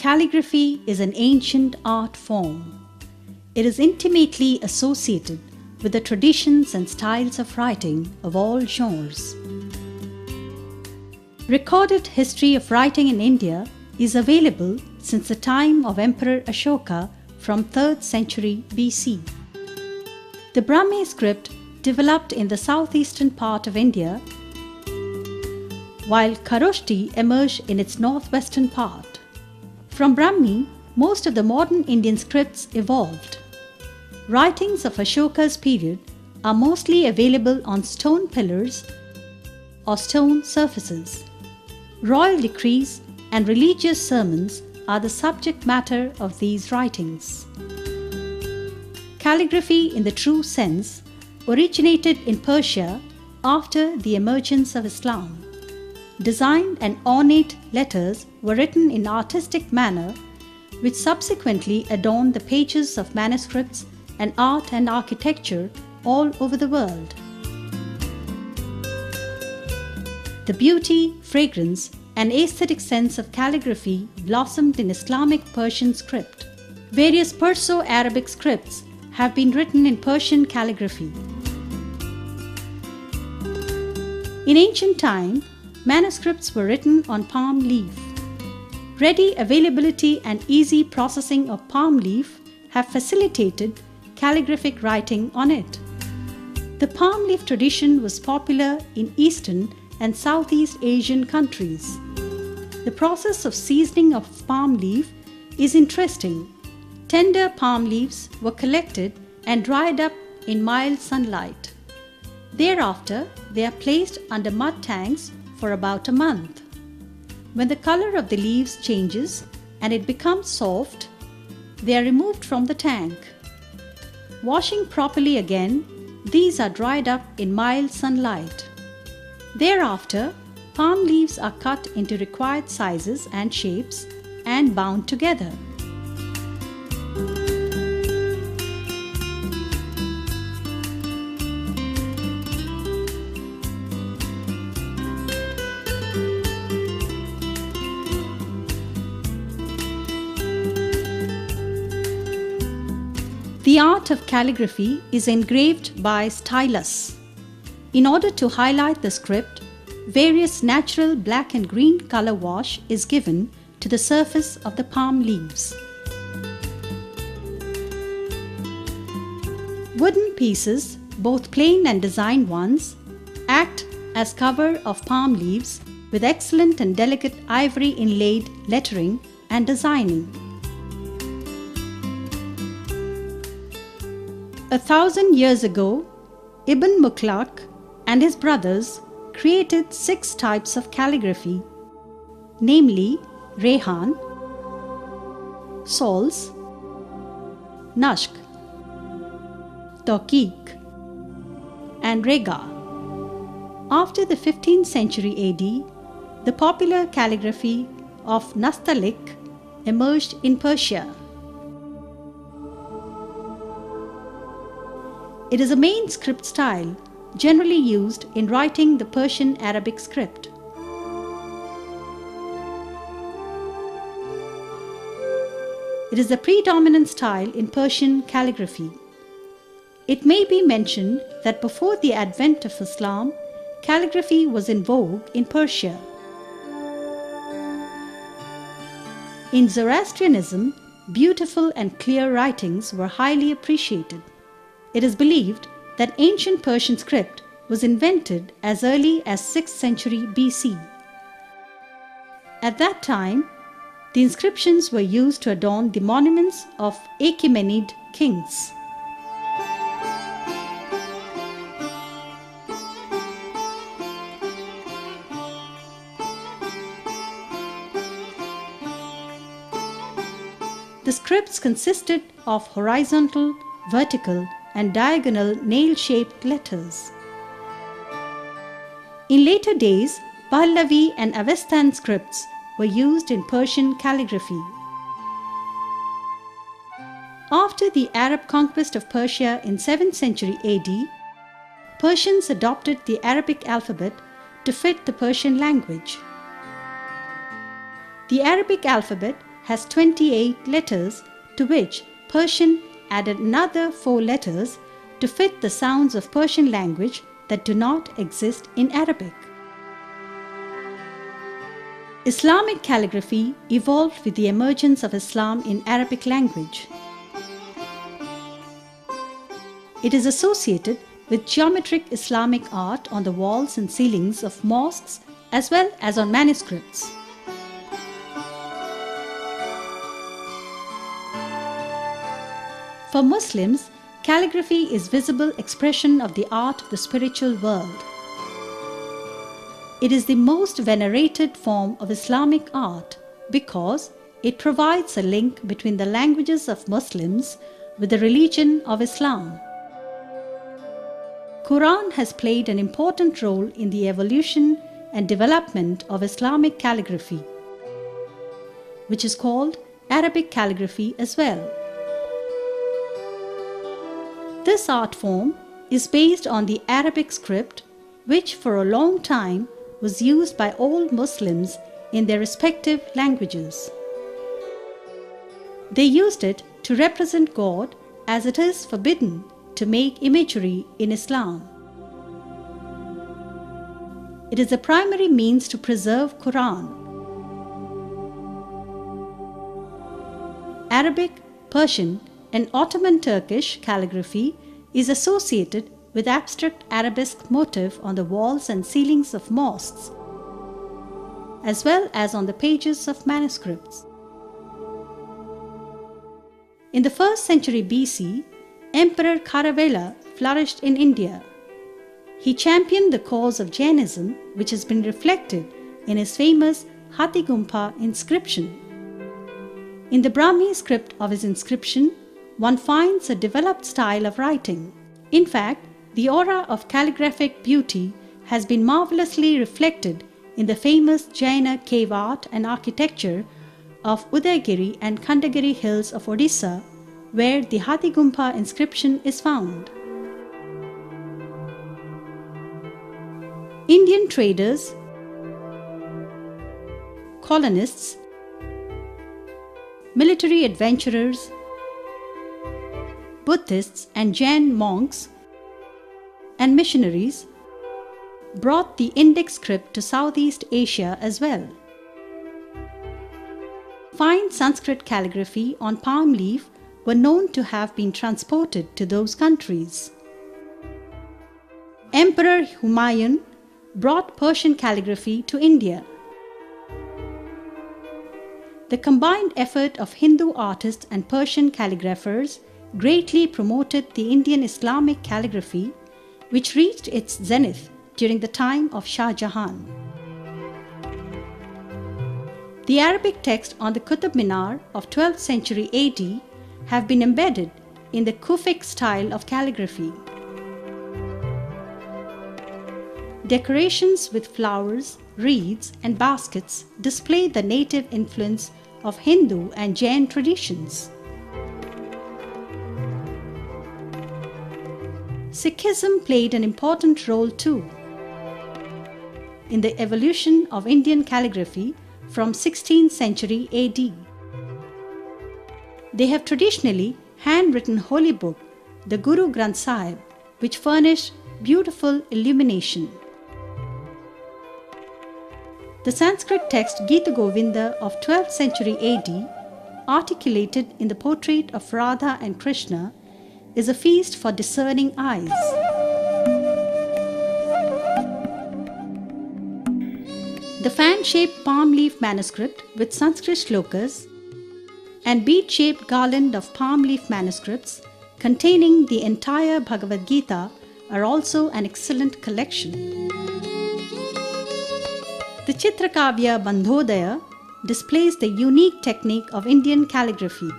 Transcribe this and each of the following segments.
Calligraphy is an ancient art form. It is intimately associated with the traditions and styles of writing of all genres. Recorded history of writing in India is available since the time of Emperor Ashoka from 3rd century BC. The Brahmi script developed in the southeastern part of India, while Kharoshthi emerged in its northwestern part. From Brahmi, most of the modern Indian scripts evolved. Writings of Ashoka's period are mostly available on stone pillars or stone surfaces. Royal decrees and religious sermons are the subject matter of these writings. Calligraphy in the true sense originated in Persia after the emergence of Islam. Designed and ornate letters were written in artistic manner, which subsequently adorned the pages of manuscripts and art and architecture all over the world. The beauty, fragrance, and aesthetic sense of calligraphy blossomed in Islamic Persian script. Various Perso-Arabic scripts have been written in Persian calligraphy. In ancient time, manuscripts were written on palm leaf. Ready availability and easy processing of palm leaf have facilitated calligraphic writing on it. The palm leaf tradition was popular in Eastern and Southeast Asian countries. The process of seasoning of palm leaf is interesting. Tender palm leaves were collected and dried up in mild sunlight. Thereafter, they are placed under mud tanks for about a month. When the color of the leaves changes and it becomes soft, they are removed from the tank. Washing properly again, these are dried up in mild sunlight. Thereafter, palm leaves are cut into required sizes and shapes and bound together. The art of calligraphy is engraved by stylus. In order to highlight the script, various natural black and green color wash is given to the surface of the palm leaves. Wooden pieces, both plain and designed ones, act as cover of palm leaves with excellent and delicate ivory inlaid lettering and designing. 1,000 years ago, Ibn Muklaq and his brothers created 6 types of calligraphy, namely Rehan, Sols, Nashq, Tawqiq, and Rega. After the 15th century AD, the popular calligraphy of Nastaliq emerged in Persia. It is a main script style generally used in writing the Persian Arabic script. It is the predominant style in Persian calligraphy. It may be mentioned that before the advent of Islam, calligraphy was in vogue in Persia. In Zoroastrianism, beautiful and clear writings were highly appreciated. It is believed that ancient Persian script was invented as early as 6th century BC. At that time, the inscriptions were used to adorn the monuments of Achaemenid kings. The scripts consisted of horizontal, vertical, and diagonal nail-shaped letters. In later days, Pahlavi and Avestan scripts were used in Persian calligraphy. After the Arab conquest of Persia in 7th century AD, Persians adopted the Arabic alphabet to fit the Persian language. The Arabic alphabet has 28 letters, to which Persian added another 4 letters to fit the sounds of Persian language that do not exist in Arabic. Islamic calligraphy evolved with the emergence of Islam in Arabic language. It is associated with geometric Islamic art on the walls and ceilings of mosques as well as on manuscripts. For Muslims, calligraphy is visible expression of the art of the spiritual world. It is the most venerated form of Islamic art because it provides a link between the languages of Muslims with the religion of Islam. Quran has played an important role in the evolution and development of Islamic calligraphy, which is called Arabic calligraphy as well. This art form is based on the Arabic script, which for a long time was used by all Muslims in their respective languages. They used it to represent God, as it is forbidden to make imagery in Islam. It is the primary means to preserve Quran. Arabic, Persian, and Ottoman Turkish calligraphy is associated with abstract arabesque motif on the walls and ceilings of mosques, as well as on the pages of manuscripts. In the 1st century BC, Emperor Kharavela flourished in India. He championed the cause of Jainism, which has been reflected in his famous Hathigumpa inscription. In the Brahmi script of his inscription, one finds a developed style of writing. In fact, the aura of calligraphic beauty has been marvelously reflected in the famous Jaina cave art and architecture of Udaygiri and Khandagiri hills of Odisha, where the Hathigumpa inscription is found. Indian traders, colonists, military adventurers, Buddhists and Jain monks and missionaries brought the Indic script to Southeast Asia as well. Fine Sanskrit calligraphy on palm leaf were known to have been transported to those countries. Emperor Humayun brought Persian calligraphy to India. The combined effort of Hindu artists and Persian calligraphers greatly promoted the Indian Islamic calligraphy, which reached its zenith during the time of Shah Jahan. The Arabic text on the Qutb Minar of 12th century AD have been embedded in the Kufic style of calligraphy. Decorations with flowers, reeds, and baskets display the native influence of Hindu and Jain traditions. Sikhism played an important role too in the evolution of Indian calligraphy from 16th century AD. They have traditionally handwritten holy book, the Guru Granth Sahib, which furnished beautiful illumination. The Sanskrit text Gita Govinda of 12th century AD, articulated in the portrait of Radha and Krishna, is a feast for discerning eyes. The fan-shaped palm leaf manuscript with Sanskrit shlokas and bead-shaped garland of palm leaf manuscripts containing the entire Bhagavad Gita are also an excellent collection. The Chitrakavya Bandhodaya displays the unique technique of Indian calligraphy.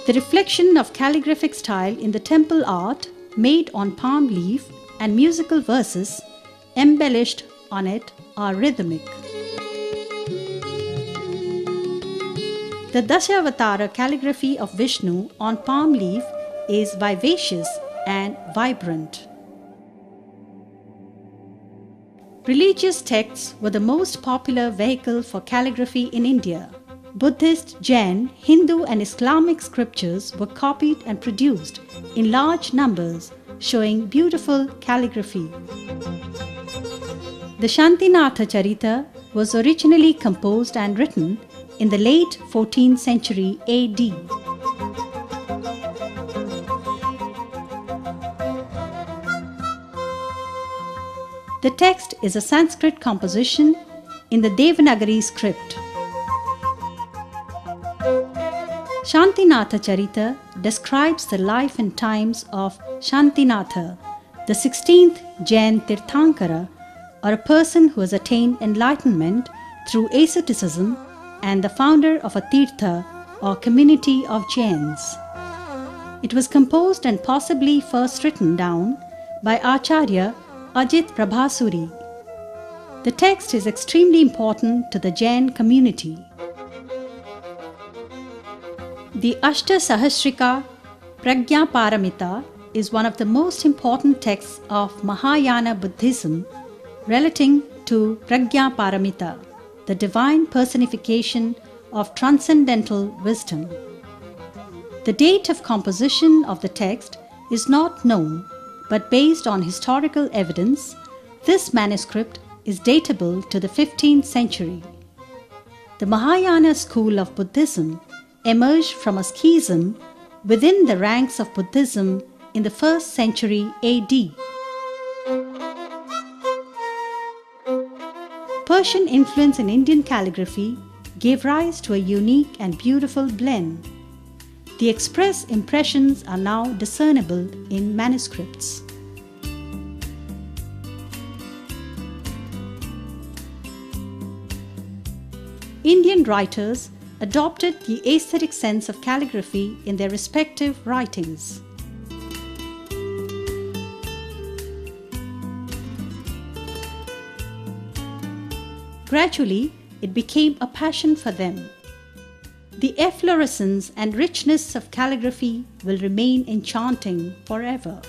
The reflection of calligraphic style in the temple art made on palm leaf and musical verses embellished on it are rhythmic. The Dashavatara calligraphy of Vishnu on palm leaf is vivacious and vibrant. Religious texts were the most popular vehicle for calligraphy in India. Buddhist, Jain, Hindu and Islamic scriptures were copied and produced in large numbers, showing beautiful calligraphy. The Shantinatha Charita was originally composed and written in the late 14th century AD. The text is a Sanskrit composition in the Devanagari script. Shantinatha Charita describes the life and times of Shantinatha, the 16th Jain Tirthankara, or a person who has attained enlightenment through asceticism and the founder of a Tirtha or community of Jains. It was composed and possibly first written down by Acharya Ajit Prabhasuri. The text is extremely important to the Jain community. The Ashta Sahasrika Prajna Paramita is one of the most important texts of Mahayana Buddhism relating to Prajna Paramita, the divine personification of transcendental wisdom. The date of composition of the text is not known, but based on historical evidence, this manuscript is datable to the 15th century. The Mahayana school of Buddhism emerged from a schism within the ranks of Buddhism in the 1st century AD. Persian influence in Indian calligraphy gave rise to a unique and beautiful blend. The express impressions are now discernible in manuscripts. Indian writers adopted the aesthetic sense of calligraphy in their respective writings. Gradually, it became a passion for them. The efflorescence and richness of calligraphy will remain enchanting forever.